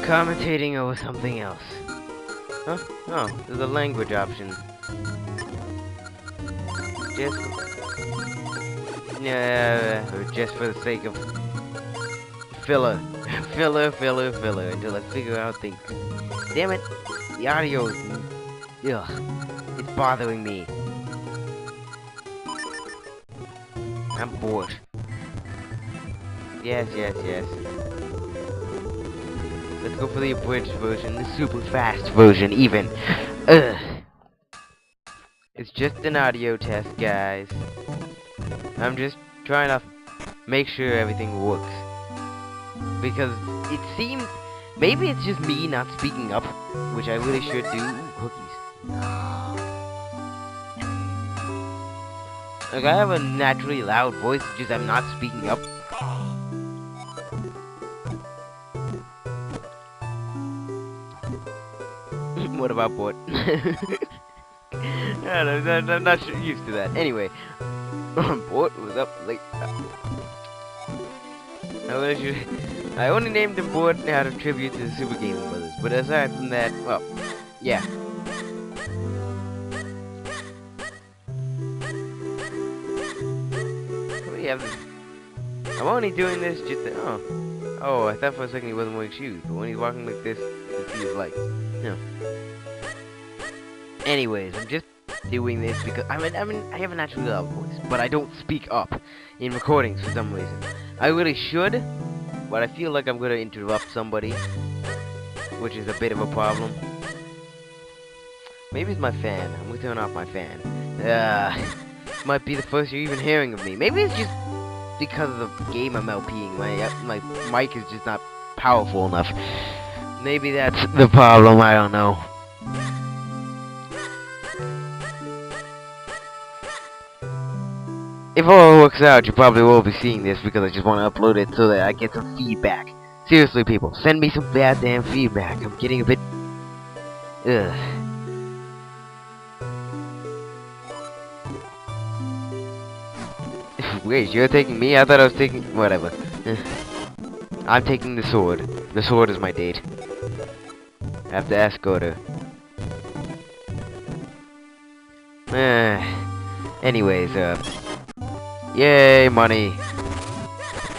commentating over something else. Huh? Oh, there's a language option. Just, just for the sake of filler, filler, until I figure out things. Damn it, the audio is, it's bothering me. I'm bored. Yes. Let's go for the abridged version, the super fast version, even. Ugh. It's just an audio test, guys. I'm just trying to make sure everything works. Because it seems... Maybe it's just me not speaking up, which I really should do. Ooh, cookies. Like, I have a naturally loud voice, it's just I'm not speaking up. What about Bort? I'm not used to that. Anyway, Bort was up late. I only named him Bort out of tribute to the Super Gaming Brothers, but aside from that, well, yeah. What do you have this? I'm only doing this just to, oh, I thought for a second he wasn't wearing shoes, but when he's walking like this, you see his legs. No. Anyways, I'm just doing this because I have a naturally loud voice, but I don't speak up in recordings for some reason. I really should, but I feel like I'm gonna interrupt somebody, which is a bit of a problem. Maybe it's my fan. I'm gonna turn off my fan. Might be the first you're even hearing of me. Maybe it's just because of the game I'm LPing. My mic is just not powerful enough. Maybe that's the problem. I don't know. If all works out, you probably will be seeing this because I just want to upload it so that I get some feedback. Seriously, people, send me some goddamn feedback. I'm getting a bit... Ugh. Wait, you're taking me? I thought I was taking... Whatever. I'm taking the sword. The sword is my date. I have to escort her. Anyways, yay, money.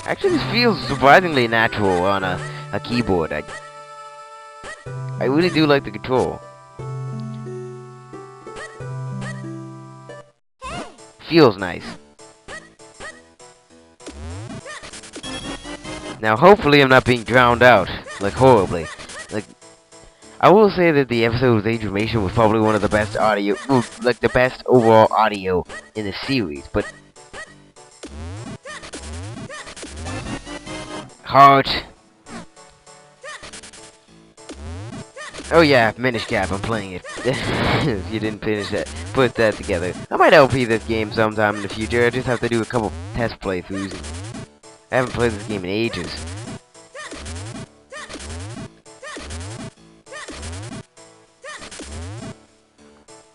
Actually, this feels surprisingly natural on a keyboard. I really do like the control. Feels nice. Now, hopefully I'm not being drowned out, like, horribly. Like, I will say that the episode with Adrian was probably one of the best audio, like, the best overall audio in the series, but... Heart. Oh yeah, Minish Cap, I'm playing it. If you didn't finish that, put that together. I might LP this game sometime in the future, I just have to do a couple test playthroughs. I haven't played this game in ages.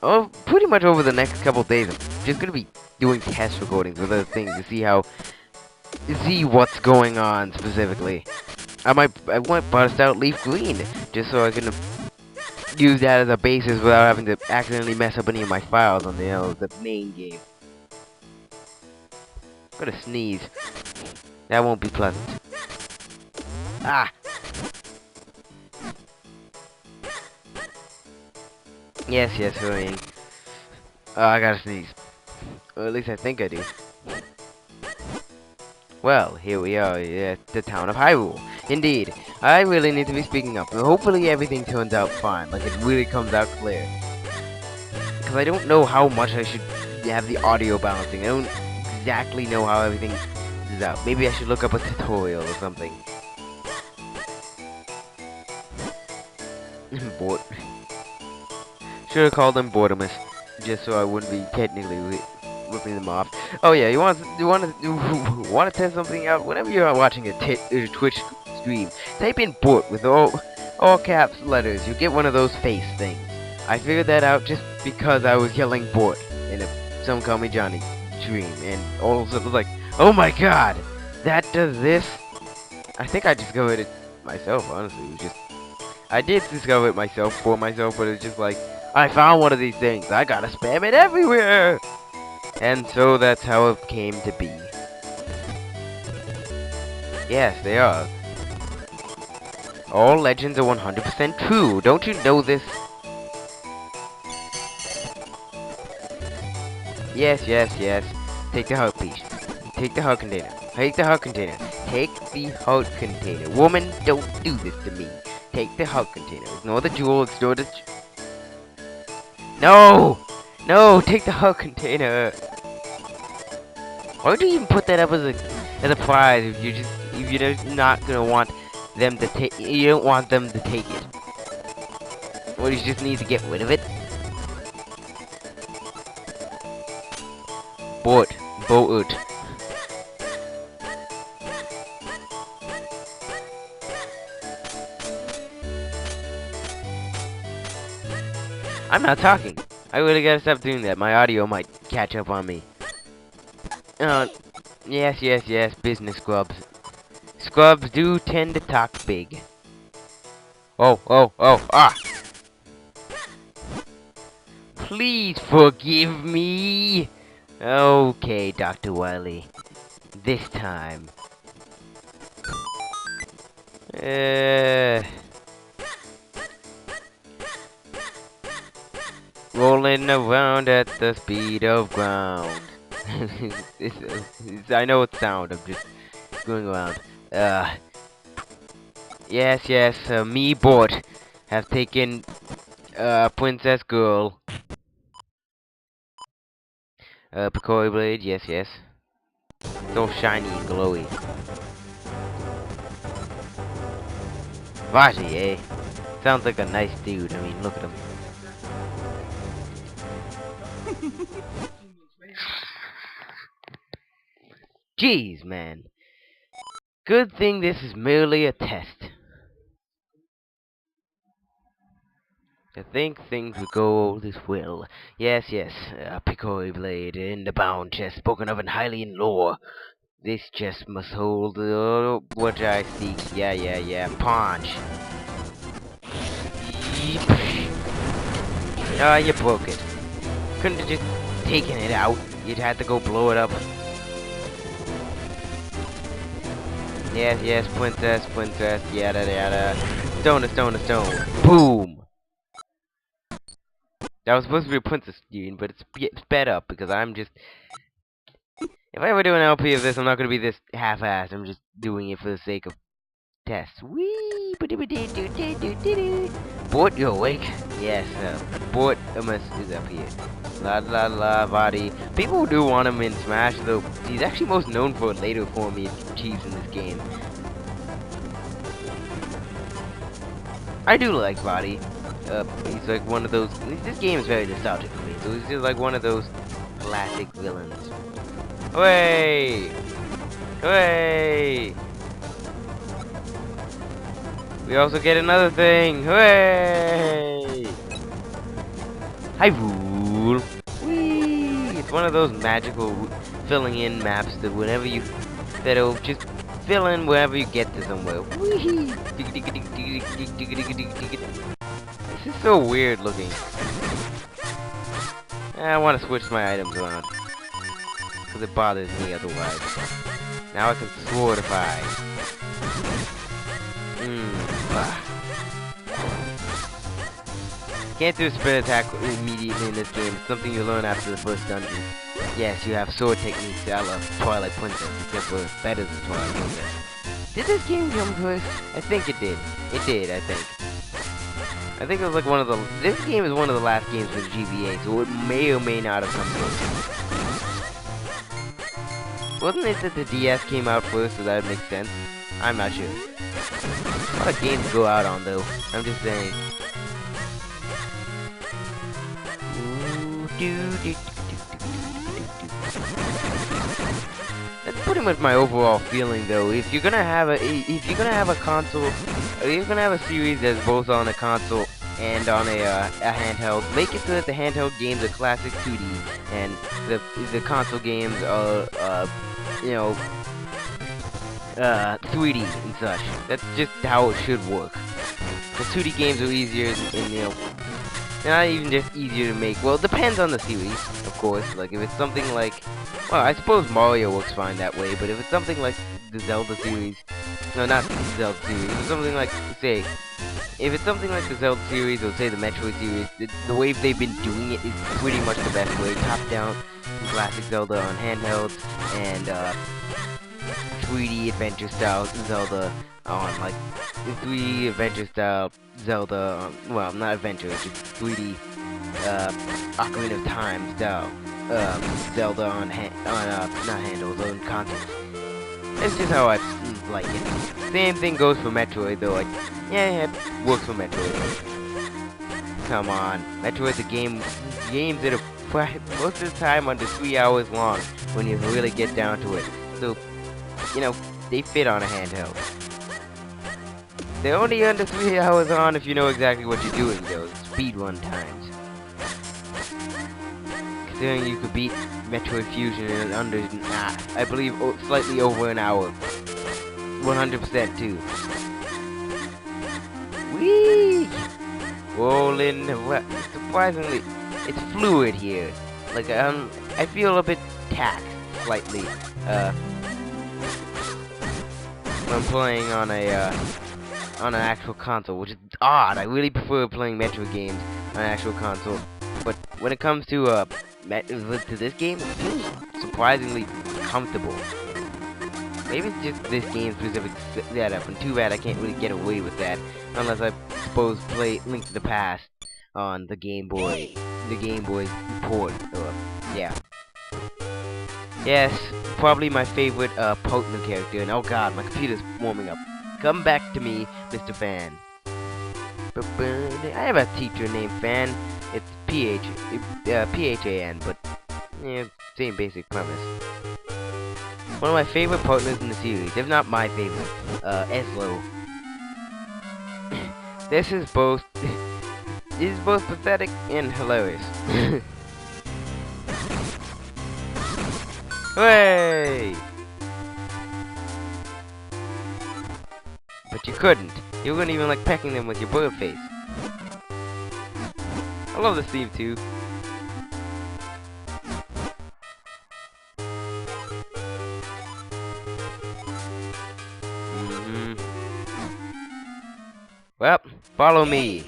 Oh, pretty much over the next couple days, I'm just gonna be doing test recordings with other things to see what's going on specifically. I want bust out Leaf Green just so I can use that as a basis without having to accidentally mess up any of my files on the main game. I'm gonna sneeze. That won't be pleasant. Ah! Yes, hurrying. Oh, I gotta sneeze. Or at least I think I do. Well, here we are at the town of Hyrule. Indeed, I really need to be speaking up. Hopefully everything turns out fine, like it really comes out clear. Because I don't know how much I should have the audio balancing. I don't exactly know how everything is out. Maybe I should look up a tutorial or something. Bort. Should have called them Bortimus, just so I wouldn't be technically ripping them off. Oh yeah, you want to test something out? Whenever you're watching a Twitch stream, type in Bort with all caps letters. You get one of those face things. I figured that out just because I was yelling Bort in a Some Call Me Johnny stream, and all of a sudden was like, oh my god, that does this. I think I discovered it myself. Honestly, it was just I did discover it myself for myself, but it's just like I found one of these things. I gotta spam it everywhere, and so that's how it came to be. Yes, they are. All legends are 100% true. Don't you know this? Yes, yes, yes. Take the hug, please. Take the hug container. Take the hug container. Take the hug container. Woman, don't do this to me. Take the hug container. Ignore the jewel. Ignore the... No! No! Take the hug container. Why would you even put that up as a prize if you're just not gonna want them to take... You don't want them to take it. Or you just need to get rid of it? Boat. Boat. I'm not talking. I really gotta stop doing that. My audio might catch up on me. Yes, yes, yes. Business scrubs. Scrubs do tend to talk big. Oh, oh, oh, ah! Please forgive me! Okay, Dr. Wily. This time. Rolling around at the speed of ground. I know it's sound, I'm just going around. Yes, yes, me bot have taken, Princess Girl. Picori Blade, yes, yes. So shiny and glowy. Vaji, eh? Sounds like a nice dude, I mean, look at him. Jeez, man. Good thing this is merely a test. I think things will go this well. Yes, yes, Picori Blade in the bound chest, spoken of in highly in lore. This chest must hold, what I seek. Yeah, yeah, yeah, punch. Ah, you broke it. Couldn't have just taken it out. You'd had to go blow it up. Yes, yes, princess, princess, yada yada. Stone to stone to stone. Boom! That was supposed to be a princess scene, but it's sped up because I'm just... If I ever do an LP of this, I'm not going to be this half-assed. I'm just doing it for the sake of tests. Whee! Bort, you awake? Yes, Bort is up here. La la la, body. People do want him in Smash, though. He's actually most known for later form he achieves in this game. I do like Body. He's like one of those... This game is very nostalgic for me, so he's just like one of those classic villains. Hooray! Hooray! We also get another thing! Hooray! Hyrule! Whee! It's one of those magical filling in maps that whenever you... That'll just fill in whenever you get to somewhere. Whee! This is so weird looking. I want to switch my items around. Because it bothers me otherwise. Now I can swordify. Can't do a spin attack immediately in this game. It's something you learn after the first dungeon. Yes, you have sword techniques a la Twilight Princess, except we're better than Twilight Princess. Did this game come first? I think it did. It did, I think. I think it was like one of the... This game is one of the last games for the GBA, so it may or may not have come first. Wasn't it that the DS came out first, so that would make sense? I'm not sure. A lot of games go out on, though. I'm just saying. That's pretty much my overall feeling, though. If you're gonna have a console, if you're gonna have a series that's both on a console and on a handheld, make it so that the handheld games are classic 2D and the console games are 3D and such. That's just how it should work. The 2D games are easier in they're not even just easier to make. Well, it depends on the series, of course. Like, if it's something like, well, I suppose Mario works fine that way, but if it's something like the Zelda series, no, not the Zelda series, it's something like, say, if it's something like the Zelda series, or say the Metroid series, the way they've been doing it is pretty much the best way. Top-down, classic Zelda on handhelds, and 3D adventure style Zelda on, like, 3D adventure style Zelda, well, not adventure, just 3D, Ocarina of Time style, Zelda on, not handles, on consoles. It's just how I like it. Same thing goes for Metroid, though, like, yeah, it works for Metroid. Come on, Metroid's a games that are most of the time under 3 hours long, when you really get down to it. So, you know, they fit on a handheld. They're only under 3 hours on if you know exactly what you're doing, though. Speedrun times. Considering you could beat Metroid Fusion in under, I believe, slightly over an hour. 100% too. Whee! Rolling. Surprisingly, it's fluid here. Like, I feel a bit taxed, slightly. When playing on an actual console, which is odd. I really prefer playing Metroid games on an actual console, but when it comes to this game, it feels surprisingly comfortable. Maybe it's just this game specific setup, and too bad I can't really get away with that unless I suppose play Link to the Past on the Game Boy port. Yeah. Yes, probably my favorite Pokemon character, and oh god, my computer's warming up. Come back to me, Mr. Fan. I have a teacher named Fan. It's P-H-A-N, but yeah, same basic premise. One of my favorite partners in the series, if not my favorite, Eslo. This is both pathetic and hilarious. Hooray! But you couldn't. You weren't even like pecking them with your bird face. I love this theme too. Well, follow me.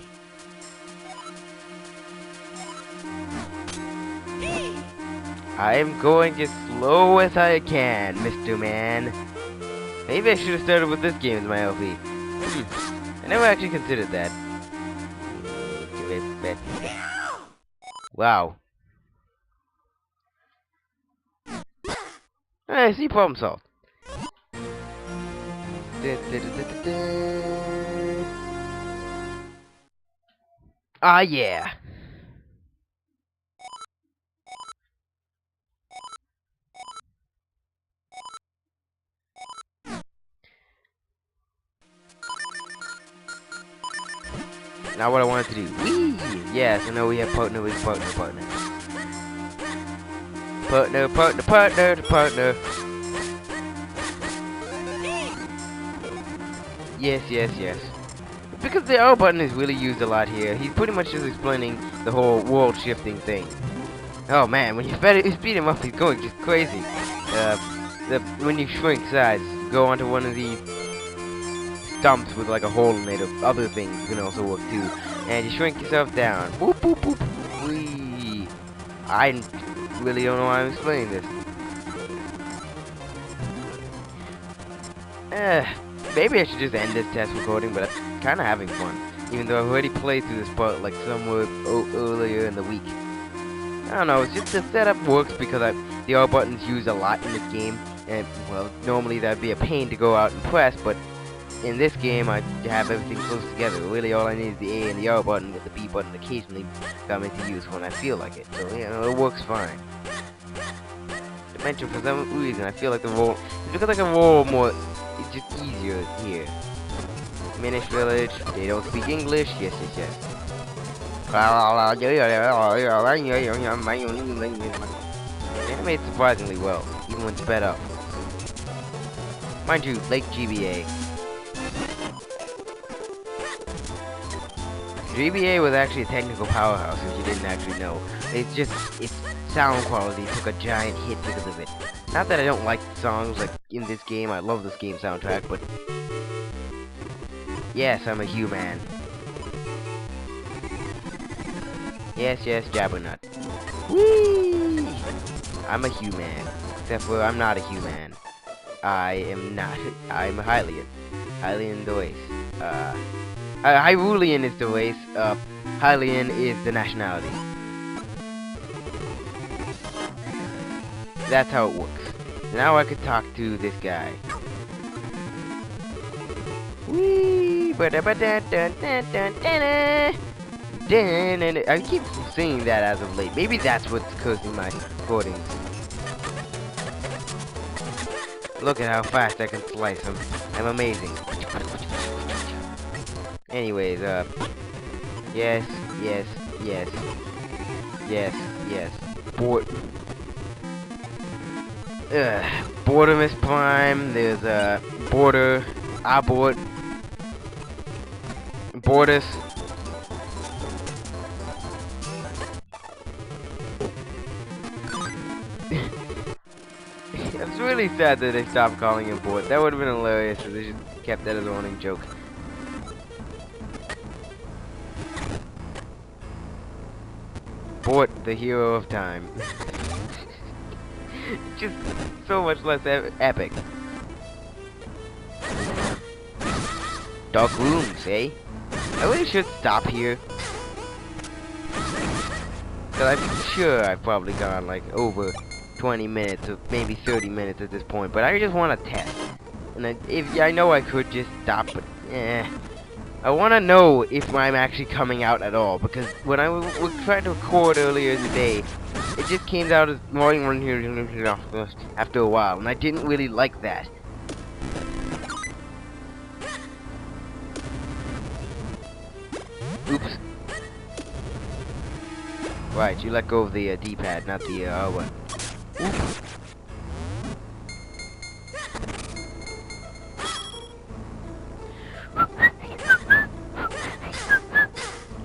I am going as slow as I can, Mr. Man. Maybe I should have started with this game as my LP. I never actually considered that. Wow. I see, problem solved. Ah, yeah. Now what I wanted to do. Whee! Yes, I know we have partner with partner. Partner. Yes. Because the R button is really used a lot here. He's pretty much just explaining the whole world shifting thing. Oh man, when you speed him up, he's going just crazy. When you shrink size, go onto one of these stumps with like a hole in it, or other things can also work too. And you shrink yourself down. Boop, boop, boop. Whee. I really don't know why I'm explaining this. Maybe I should just end this test recording, but I'm kind of having fun. Even though I've already played through this part like somewhere earlier in the week. I don't know, it's just the setup works because the R button's used a lot in this game. And, well, normally that'd be a pain to go out and press, but in this game I have everything close together. Really all I need is the A and the R button, with the B button occasionally come into use when I feel like it. So, you know, it works fine. Dimension, for some reason, I feel like the roll, it's because I can roll more, it's just easier here. Minish Village, they don't speak English, yes. Animated surprisingly well, even when sped up. Mind you, Lake GBA. GBA was actually a technical powerhouse, if you didn't actually know. It's just, its sound quality took a giant hit because of it. Not that I don't like songs like in this game, I love this game soundtrack, but yes, I'm a human. Yes, yes, Jabbernut. Whee! I'm a human. Except for I'm not a human. I am not. I'm a Hylian. Hylian the race. Hyrulean is the race. Hylian is the nationality. That's how it works. Now I could talk to this guy. Whee! I keep singing that as of late. Maybe that's what's causing my recordings. Look at how fast I can slice them. I'm amazing. Anyways, yes, yes, yes, yes, yes. Bordermus Prime. There's Border, Abort, Bordus. It's really sad that they stopped calling him Bort. That would have been hilarious if they just kept that as a running joke. Bort, the hero of time. Just so much less epic. Dark rooms, eh? I really should stop here. Cause I'm sure I've probably gone like over 20 minutes or maybe 30 minutes at this point, but I just want to test. And I know I could just stop, but I want to know if I'm actually coming out at all, because when I was trying to record earlier in the day, it just came out as morning after a while, and I didn't really like that. Oops. Right, you let go of the D-pad, not the R1. Oops.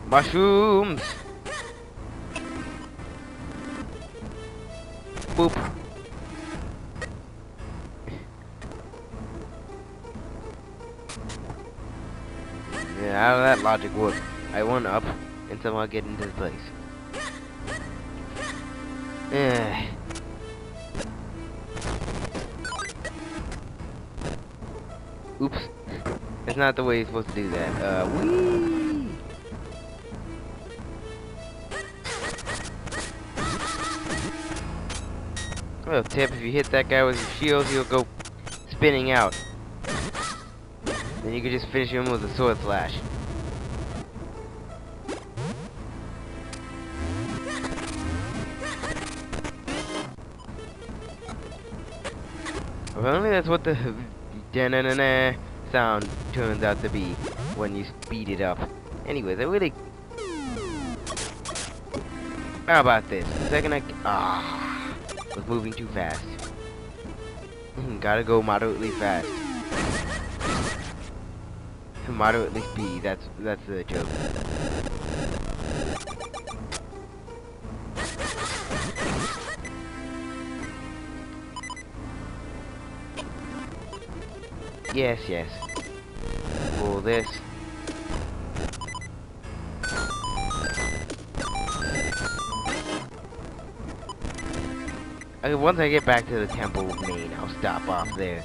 Mushrooms! Boop. Yeah, how did that logic work? I went up until I get into the place. Oops. That's not the way you're supposed to do that. Whee! Well, tip, if you hit that guy with your shield, he'll go spinning out. Then you can just finish him with a sword slash. Apparently that's what the da-na-na-na sound turns out to be when you speed it up. Anyways, I really... How about this? The second was moving too fast. Gotta go moderately fast. Moderately speed, that's the joke. Yes, yes. Pull this. Once I get back to the temple main, I'll stop off there.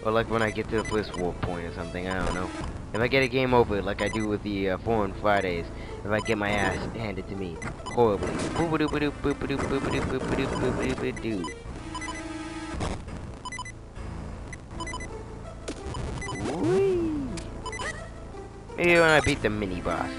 Or like when I get to the first warp point or something, I don't know. If I get a game over like I do with the Foreign Fridays, if I get my ass handed to me horribly. Maybe when I beat the mini boss.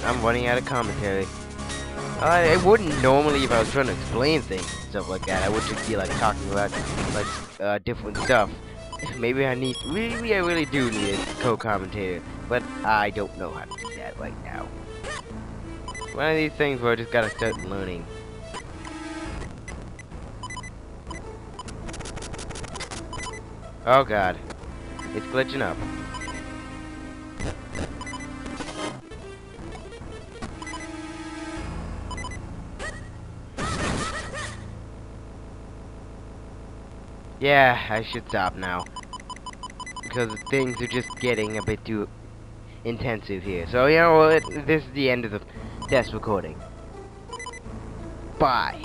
I'm running out of commentary. I wouldn't normally if I was trying to explain things and stuff like that. I would just be like talking about like different stuff. Maybe I need, maybe I really do need a co-commentator, but I don't know how to do that right now. One of these things where I just gotta start learning. Oh god, it's glitching up. Yeah, I should stop now. Because things are just getting a bit too intensive here. So, you know what? This is the end of the test recording. Bye.